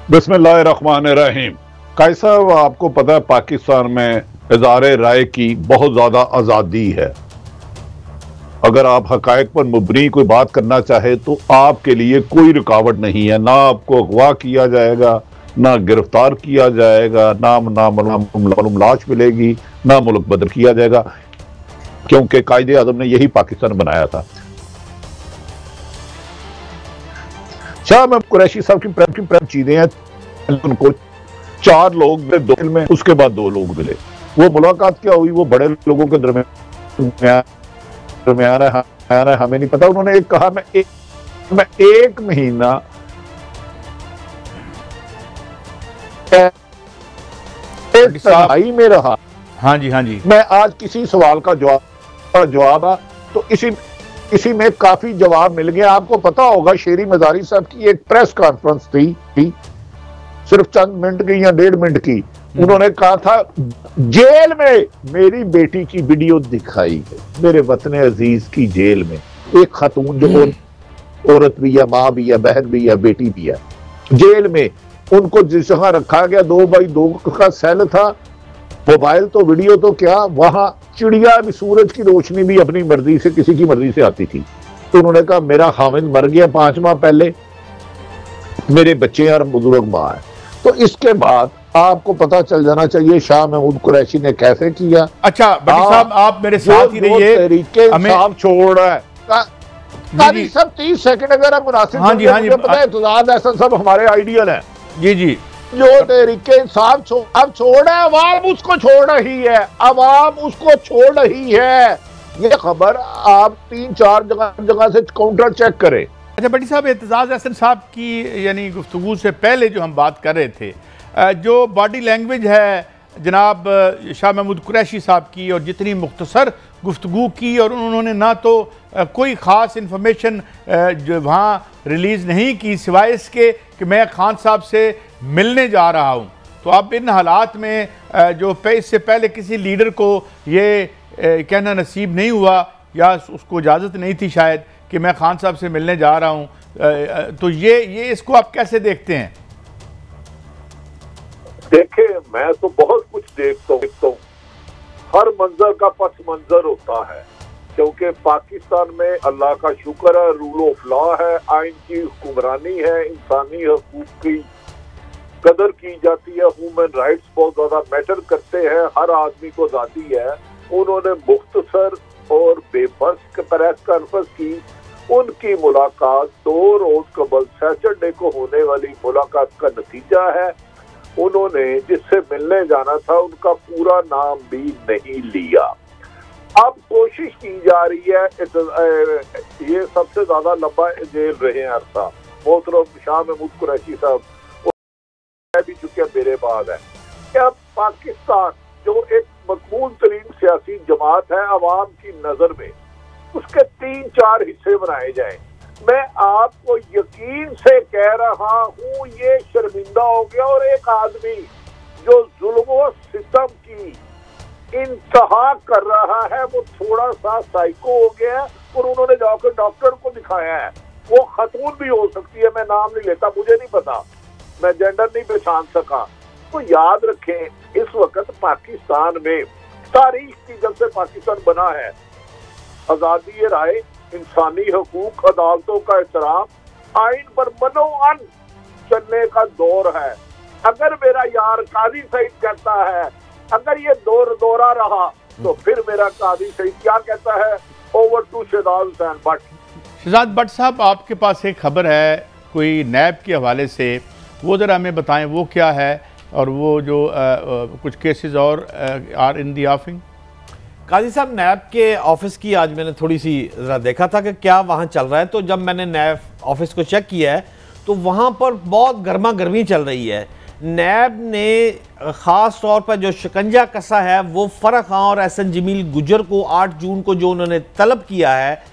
बिस्मिल्लाहिर्रहमानिर्रहीम। कायद साहब, आपको पता है पाकिस्तान में इज़हारे राय की बहुत ज़्यादा आज़ादी है। अगर आप हकायक पर मुबनी कोई बात करना चाहे तो आपके लिए कोई रुकावट नहीं है। ना आपको अगवा किया जाएगा, ना गिरफ्तार किया जाएगा, ना मालूम लाश मिलेगी, ना मुल्क बदल किया जाएगा, क्योंकि कायदे आज़म ने यही पाकिस्तान बनाया था। शाह महमूद कुरैशी साहब की प्रेम चीजें हैं। उनको 4 लोग मिले 2 में, उसके बाद 2 लोग मिले। वो मुलाकात क्या हुई, वो बड़े लोगों के दरमियान है, हमें नहीं पता। उन्होंने एक कहा, मैं 1 महीना में रहा। हाँ जी, हाँ जी। मैं आज किसी सवाल का जवाब तो इसी में काफी जवाब मिल गया। आपको पता होगा शेरी मजारी साहब की एक प्रेस कॉन्फ्रेंस थी, सिर्फ चंद मिनट की या 1.5 मिनट की। उन्होंने कहा था जेल में मेरी बेटी की वीडियो दिखाई है। मेरे वतन अजीज की जेल में एक खातून जो औरत भी है, माँ भी है, बहन भी है, बेटी भी है, जेल में उनको जिस जगह रखा गया 2x2 का सेल था। मोबाइल तो वीडियो तो क्या, वहां चिड़िया भी, सूरज की रोशनी भी अपनी मर्जी से, किसी की मर्जी से आती थी। तो उन्होंने कहा मेरा खामिद मर गया 5 माह पहले, मेरे बच्चे और बुजुर्ग माँ है। तो इसके बाद आपको पता चल जाना चाहिए शाह महमूद कुरैशी ने कैसे किया। अच्छा बड़ी साहब, आप मेरे साथ ही रहिए। तरीके इंसाफ छोड़ रहा है काजी सब 30 सेकंड अगर आप मुनासिब, हाँ जी, हाँ जी, पता है इत्तेजाद एहसन सब हमारे आइडियल है। जी जी, जो तरीके इंसाफ छोड़ है, अवाम उसको छोड़ रही है, अवाम उसको छोड़ रही है। ये खबर आप 3-4 जगह से काउंटर चेक करें। अच्छा बड़ी साहब, एतजाज़ एहसन साहब की यानी गुफ्तगू से पहले जो हम बात कर रहे थे, जो बॉडी लैंग्वेज है जनाब शाह महमूद कुरैशी साहब की, और जितनी मुख्तसर गुफ्तगू की, और उन्होंने ना तो कोई ख़ास इंफॉर्मेशन जो वहाँ रिलीज़ नहीं की सिवाय इसके कि मैं खान साहब से मिलने जा रहा हूँ। तो अब इन हालात में जो इससे पहले किसी लीडर को ये कहना नसीब नहीं हुआ, या उसको इजाज़त नहीं थी शायद कि मैं खान साहब से मिलने जा रहा हूँ, तो ये इसको आप कैसे देखते हैं? देखें, मैं तो बहुत कुछ देखता हूँ। हर मंजर का पस मंजर होता है, क्योंकि पाकिस्तान में अल्लाह का शुक्र है, रूल ऑफ लॉ है, आइन की हुक्मरानी है, इंसानी हकूक की कदर की जाती है, ह्यूमन राइट्स बहुत ज्यादा मैटर करते हैं, हर आदमी को आज़ादी है। उन्होंने मुख्तसर और बेबस प्रेस कॉन्फ्रेंस की। उनकी मुलाकात 2 रोज कबल सैटरडे को होने वाली मुलाकात का नतीजा है। उन्होंने जिससे मिलने जाना था उनका पूरा नाम भी नहीं लिया। अब कोशिश की जा रही है, ये सबसे ज्यादा लंबा जेल रहे हैं अरसा, मोहतरम शाह महमूद कुरैशी साहब भी चुके मेरे बाद है। क्या पाकिस्तान जो एक मकबूल तरीन सियासी जमात है अवाम की नजर में, उसके 3-4 हिस्से बनाए जाए। मैं आपको यकीन से कह रहा हूँ, ये शर्मिंदा हो गया। और एक आदमी जो जुल्म सितम की इंतहा कर रहा है, वो थोड़ा सा साइको हो गया है, और उन्होंने जाकर डॉक्टर को दिखाया है। वो खतून भी हो सकती है, मैं नाम नहीं लेता, मुझे नहीं पता, मैं जेंडर नहीं पहचान सका। तो याद रखें, इस वक्त पाकिस्तान में तारीख की जब से पाकिस्तान बना है, आजादी राय, इंसानी हकूक, अदालतों का एहतराम, आइन पर मनोअन चलने का दौर है। अगर मेरा यार काजी सईद कहता है, अगर ये दौरा रहा, तो फिर मेरा काजी सईद क्या कहता है, ओवर टू शहजाद हुसैन भट्ट। शहजाद भट्ट साहब, आपके पास एक खबर है कोई नैब के हवाले से, वो ज़रा हमें बताएं वो क्या है, और वो जो कुछ केसेस और आर इन दी ऑफिंग। काजी साहब, नैब के ऑफिस की आज मैंने थोड़ी सी ज़रा देखा था कि क्या वहाँ चल रहा है। तो जब मैंने नैब ऑफिस को चेक किया है तो वहाँ पर बहुत गर्मा गर्मी चल रही है। नैब ने ख़ास तौर पर जो शिकंजा कसा है वो फरह खां और एहसन जमील गुजर को 8 जून को जो उन्होंने तलब किया है,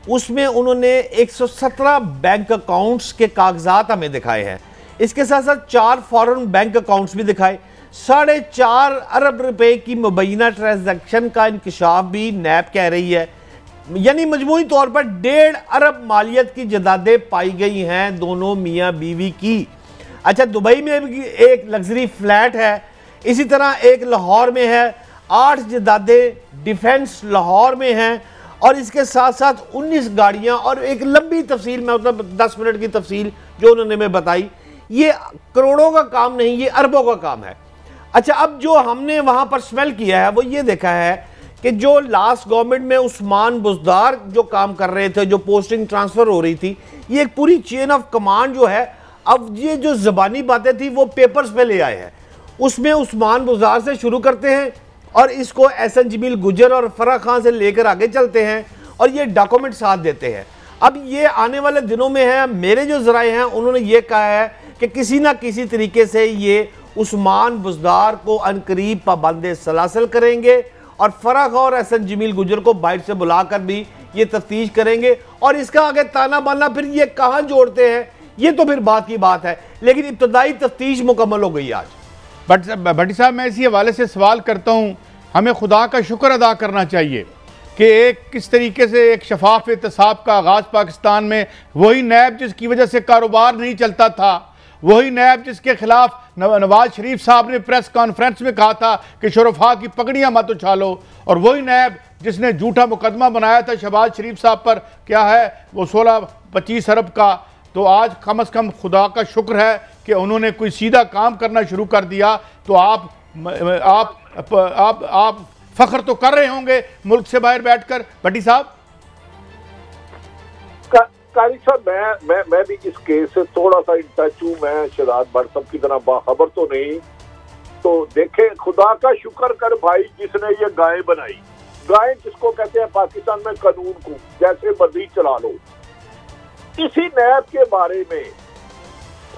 उसमें उन्होंने 117 बैंक अकाउंट्स के कागजात हमें दिखाए हैं। इसके साथ साथ 4 फॉरेन बैंक अकाउंट्स भी दिखाए। 4.5 अरब रुपए की मुबैना ट्रांजैक्शन का इंकशाफ भी नैब कह रही है। यानी मजमूई तौर पर 1.5 अरब मालियत की जदादें पाई गई हैं दोनों मियाँ बीवी की। अच्छा, दुबई में भी एक लग्जरी फ्लैट है, इसी तरह एक लाहौर में है, 8 जदादें डिफेंस लाहौर में हैं, और इसके साथ साथ 19 गाड़ियां और एक लंबी तफसील में, मतलब 10 मिनट की तफसील जो उन्होंने मैं बताई। ये करोड़ों का काम नहीं, ये अरबों का काम है। अच्छा, अब जो हमने वहां पर स्मेल किया है वो ये देखा है कि जो लास्ट गवर्नमेंट में उस्मान बुज़दार जो काम कर रहे थे, जो पोस्टिंग ट्रांसफर हो रही थी, ये एक पूरी चेन ऑफ कमांड जो है, अब ये जो ज़बानी बातें थी वो पेपर्स पे ले आए हैं। उसमें उस्मान बुज़दार से शुरू करते हैं और इसको एहसन जमील गुजर और फराह खान से लेकर आगे चलते हैं और ये डॉक्यूमेंट साथ देते हैं। अब ये आने वाले दिनों में है, मेरे जो ज़राए हैं उन्होंने ये कहा है कि किसी ना किसी तरीके से ये उस्मान बुज़दार को अनकरीब पाबंद सलासल करेंगे और फराह खान और एहसन जमील गुजर को बाइट से बुलाकर भी ये तफ्तीश करेंगे, और इसका आगे ताना बाना फिर ये कहाँ जोड़ते हैं ये तो फिर बात की बात है, लेकिन इब्तदाई तफ्तीश मुकम्मल हो गई आज। भट्टी साहब, मैं इसी हवाले से सवाल करता हूँ, हमें खुदा का शुक्र अदा करना चाहिए कि एक किस तरीके से एक शफाफ एहतसाब का आगाज़ पाकिस्तान में, वही नैब जिसकी वजह से कारोबार नहीं चलता था, वही नैब जिसके खिलाफ नवाज शरीफ साहब ने प्रेस कॉन्फ्रेंस में कहा था कि शुरफा की पगड़ियाँ मत उछालो, और वही नैब जिसने झूठा मुकदमा बनाया था शहबाज शरीफ साहब पर, क्या है वो 16-25 अरब का। तो आज कम से कम खुदा का शुक्र है कि उन्होंने कोई सीधा काम करना शुरू कर दिया। तो आप फख्र तो कर रहे होंगे मुल्क से बाहर बैठकर। भट्टी साहब, कारी साहब, मैं भी इस केस से थोड़ा सा इन टच हूँ। मैं शहजाद भट्ट साहब की तरह बाखबर तो नहीं। तो देखे, खुदा का शुक्र कर भाई जिसने ये गाय बनाई। गाय किसको कहते हैं पाकिस्तान में? कानून को जैसे मर्जी चला लो। इसी नैब के बारे में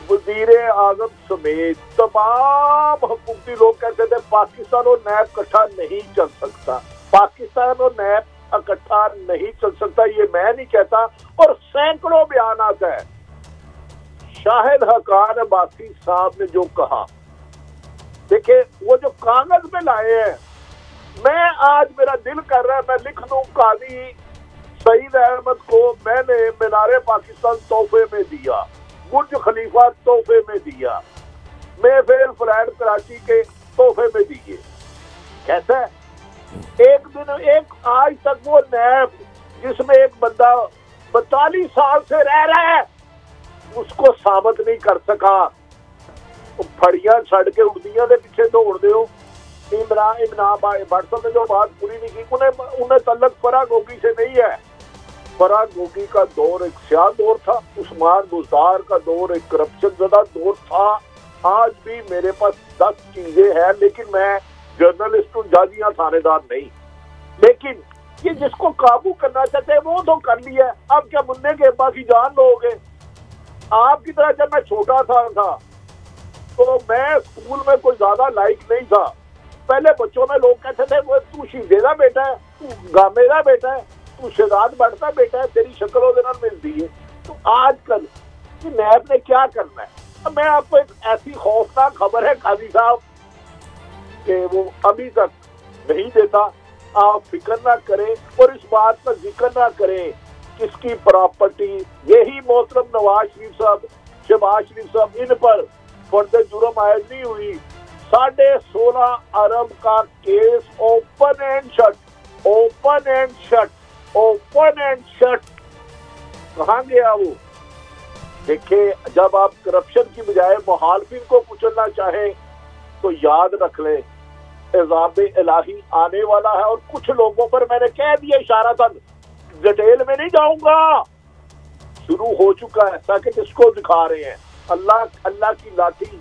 वजीर आजम समेत तमाम हुकूमती लोग कहते थे पाकिस्तान और नैब इकट्ठा नहीं चल सकता, पाकिस्तान और नैब इकट्ठा नहीं चल सकता। ये मैं नहीं कहता, और सैकड़ों बयान आता है। शाहिद हकान अब्बासी साहब ने जो कहा, देखे वो जो कागज में लाए हैं, मैं आज मेरा दिल कर रहा है मैं लिख दूं काजी सईद अहमद को मैंने मीनारे पाकिस्तान तोहफे में दिया, बुर्ज खलीफा तोहफे में दिया, मेफेयर फ्लैट कराची के तोहफे में दिए। कैसा है? एक दिन, एक आज तक वो नैब जिसमें एक बंदा 42 साल से रह रहा है उसको साबित नहीं कर सका। फड़ियां छड़ के उड़दियां के पीछे दौड़ दो। इमरान भट्ट साहब ने जो बात पूरी नहीं की, उन्हें तल्लक फराह गोगी से नहीं है। फराह गोगी का दौर एक स्याह दौर था, उस्मान बुज़दार का दौर एक करप्शन ज़दा दौर था। आज भी मेरे पास 10 चीजें हैं, लेकिन मैं जर्नलिस्ट हूँ, जज या थानेदार नहीं। लेकिन ये जिसको काबू करना चाहते हैं वो तो कर लिया। अब क्या मुन्ने के अब्बा की जान लोगे? आपकी तरह जब मैं छोटा था तो मैं स्कूल में कोई ज्यादा लाइक नहीं था। पहले बच्चों में लोग कहते थे वो तू शीदे का बेटा है, तू गामे का बेटा है, तू शहजाद भट्ट का बेटा है, तेरी शक्ल ਉਹਦੇ ਨਾਲ मिलती है। तो आजकल कि नैब ने क्या करना है? अब मैं आपको एक ऐसी खौफनाक खबर है काजी साहब कि वो अभी तक नहीं देता। आप फिक्र ना करें और इस बात का जिक्र ना करें किसकी प्रॉपर्टी। यही मोहतरम नवाज शरीफ साहब, शहबाज शरीफ साहब, इन पर फर्द जुर्म आयद नहीं हुई। 16.5 अरब का case open and shut, open and shut, open and shut. कहाँ गया वो? देखिए, जब आप करप्शन की बजाय मुखालिफिन को कुचलना चाहें तो याद रख लें इज़ाब इलाही आने वाला है। और कुछ लोगों पर मैंने कह दिया इशारा था, डिटेल में नहीं जाऊंगा, शुरू हो चुका है ताकि किसको दिखा रहे हैं। अल्लाह की लाठी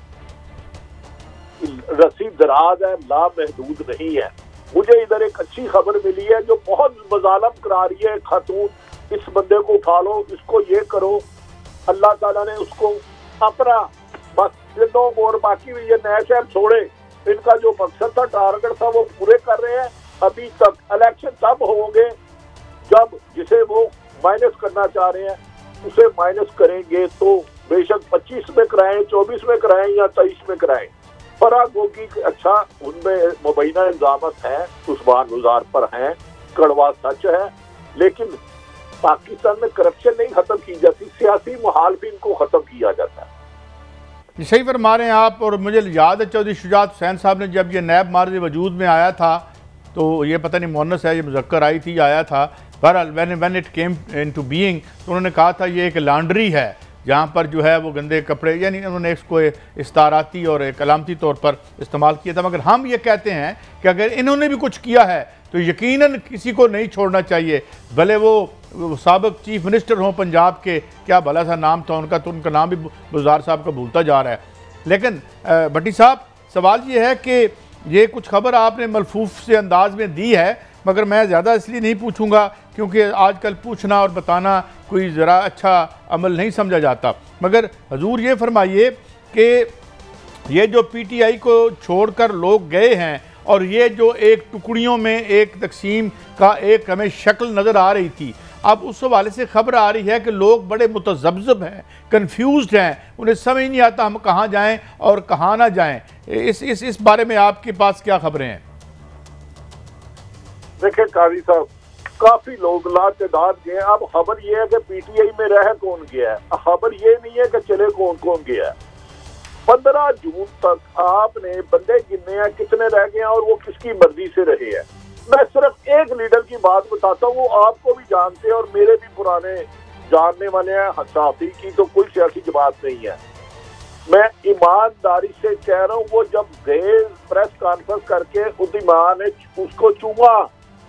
रस्सी दराज है, लामहदूद नहीं है। मुझे इधर एक अच्छी खबर मिली है जो बहुत मजालम करा रही है खातून, इस बंदे को उठा लो, इसको ये करो। अल्लाह ताला ने उसको अपना बस नो और बाकी ये नया शहर छोड़े, इनका जो मकसद था, टारगेट था, वो पूरे कर रहे हैं। अभी तक इलेक्शन तब होंगे जब जिसे वो माइनस करना चाह रहे हैं उसे माइनस करेंगे। तो बेशक 25 में कराएं, 24 में कराएं या 23 में कराएं। फराह गोगी अच्छा, उनमें मुबैना इल्जामत है, उस्मान बुज़दार पर हैं, कड़वा सच है। लेकिन पाकिस्तान में करप्शन नहीं खत्म की जाती, सियासी मुखालिफिन को खत्म किया जाता है। सही फरमा रहे हैं आप। और मुझे याद है चौधरी शुजात हुसैन साहब ने जब ये नैब मार्ज वजूद में आया था, तो ये पता नहीं मुअन्नस है, ये मुज़क्कर आई थी, आया था, बहरहाल when it came into being, तो उन्होंने कहा था ये एक लॉन्ड्री है जहाँ पर जो है वो गंदे कपड़े, यानी उन्होंने इसको इस्ताराती और एक अलामती तौर पर इस्तेमाल किया था। मगर हम ये कहते हैं कि अगर इन्होंने भी कुछ किया है तो यकीनन किसी को नहीं छोड़ना चाहिए, भले वो साबिक चीफ मिनिस्टर हों पंजाब के, क्या भला सा नाम था उनका, तो उनका नाम भी बुज़दार साहब का भूलता जा रहा है। लेकिन भट्टी साहब, सवाल ये है कि ये कुछ खबर आपने मलफूफ से अंदाज में दी है, मगर मैं ज़्यादा इसलिए नहीं पूछूंगा क्योंकि आजकल पूछना और बताना कोई ज़रा अच्छा अमल नहीं समझा जाता। मगर हजूर ये फरमाइए कि ये जो पीटीआई को छोड़कर लोग गए हैं और ये जो एक टुकड़ियों में एक तकसीम का एक हमें शक्ल नज़र आ रही थी, अब उस हवाले से खबर आ रही है कि लोग बड़े मुतज़ब्ज़ब हैं, कन्फ्यूज़्ड हैं, उन्हें समझ नहीं आता हम कहाँ जाएं और कहाँ ना जाएं। इस बारे में आपके पास क्या खबरें हैं? देखिए काजी साहब, काफी लोग लातादाद गए। अब खबर ये है कि पीटीआई में रह कौन गया है, खबर ये नहीं है कि चले कौन कौन गया है। 15 जून तक आपने बंदे गिनने हैं कितने रह गए हैं और वो किसकी मर्जी से रहे हैं। मैं सिर्फ एक लीडर की बात बताता हूँ, वो आपको भी जानते हैं और मेरे भी पुराने जानने वाले हैं। साथी की तो कोई सियासी जमात नहीं है, मैं ईमानदारी से कह रहा हूँ। वो जब गए प्रेस कॉन्फ्रेंस करके उद्दीमा ने उसको चूमा,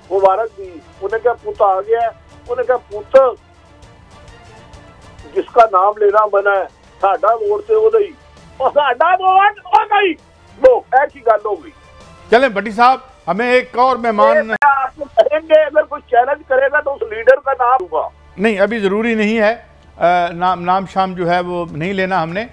मुबारक दी, उन्हें क्या पुत आ गया, उन्हें क्या पुत जिसका नाम लेना मना है, साडा वोट से हो गई और साडा वोट हो गई, लो ऐसी गल हो गई। चलें भट्टी साहब, हमें एक और मेहमान आपको कहेंगे, अगर कोई चैलेंज करेगा तो उस लीडर का नाम दूंगा। नहीं, अभी ज़रूरी नहीं है, नाम शाम जो है वो नहीं लेना हमने।